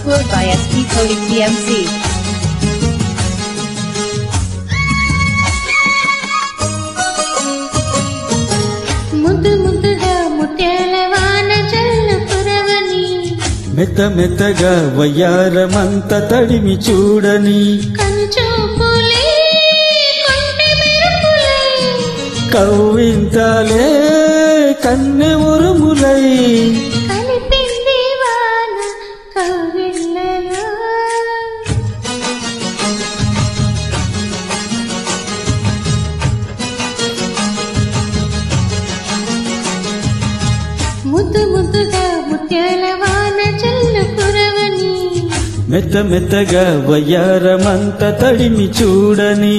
Upload by SP Coding TMC. ముద్దు ముద్దుగా ముత్యాల వాన జల్లు కురవని మెత్త మెత్తగా వయ్యారమంత తడిమి చూడని కనుచూపులే కొంటె మెరుపులై కవ్వింతాలే కన్నె ఉరుములై కలిపింది వాన కవిళ్ళలో ముద్దు ముద్దుగా ముత్యాల వాన జల్లు కురవని మెత్త మెత్తగా వయ్యారమంత తడిమి చూడని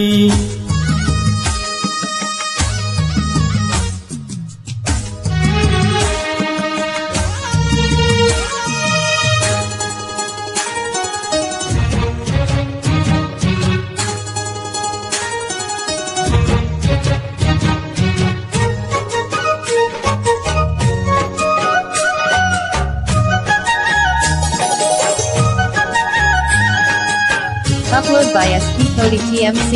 Upload by SP Coding TMC.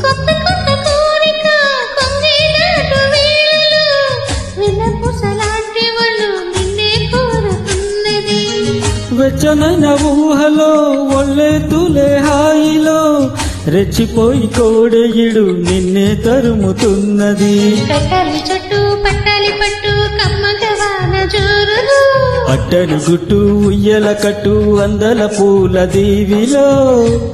కొత్త కొత్త కోరిక కొంగినాటు వేళలు వినపుసలాంటి వాళ్ళు నిన్నే కోరుతున్నది వెచ్చనైన ఊహలో ఒళ్ళే తులే హాయిలో రెచ్చిపోయి కోడెయుడు నిన్నే తరుముతున్నది కట్టాలి చుట్టూ పట్టాలి పట్టు కమ్మగవాన జోరులు అట్టడి గుట్టు ఉయ్యల కట్టు అందల పూల దీవిలో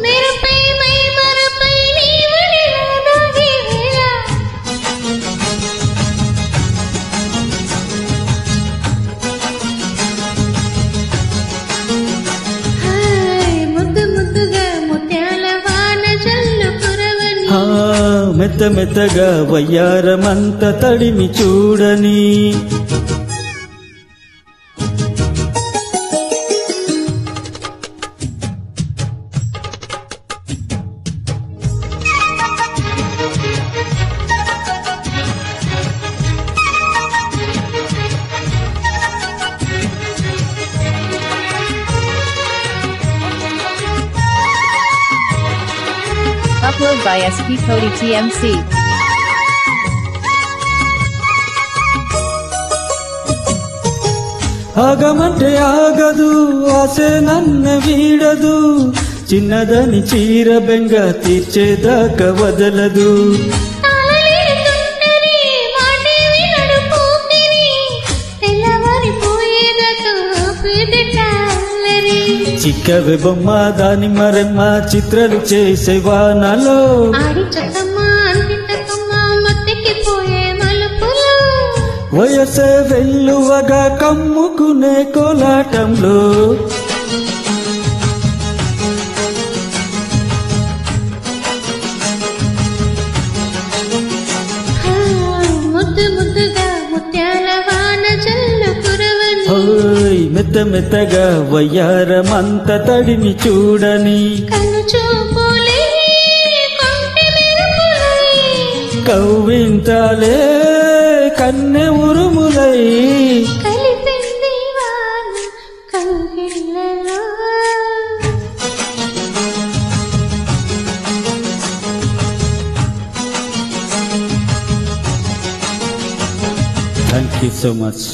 మెరుపై మై మరుపై నీవుడిలా దాగి వేళ హాయ్ ముద్దు ముద్దుగా ముత్యాల వాన జల్లు కురవని ఆ మెత్త మెత్తగా వయ్యారమంత తడిమి చూడని Upload by SP Coding TMC. ఆగమంటే ఆగదు ఆసే నన్న వీడదు చిన్నదని చీర బెంగ తీర్చేదాకా వదలదు తాళలేతుంటరి మాటే వినడు పోకిరి తెల్లవారిపోయేదాకా పెదటాలరి చిక్కవే బొమ్మ దాని మరెమ్మ చిత్రాలు చేసే వానలో ఆడి చక్కమ్మ అంతింతకమ్మ మత్తెక్కిపోయే మలుపులు వయసే వెల్లువగా కమ్ముకునే కోలాటంలో ముద్దు ముద్దుగా ముత్యాల వాన జల్లు కురవని ఓయ్ మెత్త మెత్తగా వయ్యారమంత తడిమి చూడని కనుచూపులే కొంటె మెరుపులై కవ్వింతాలే కన్నె ఉరుములై కలిపింది వాన కవిళ్ళలో థ్యాంక్ యూ సో మచ్.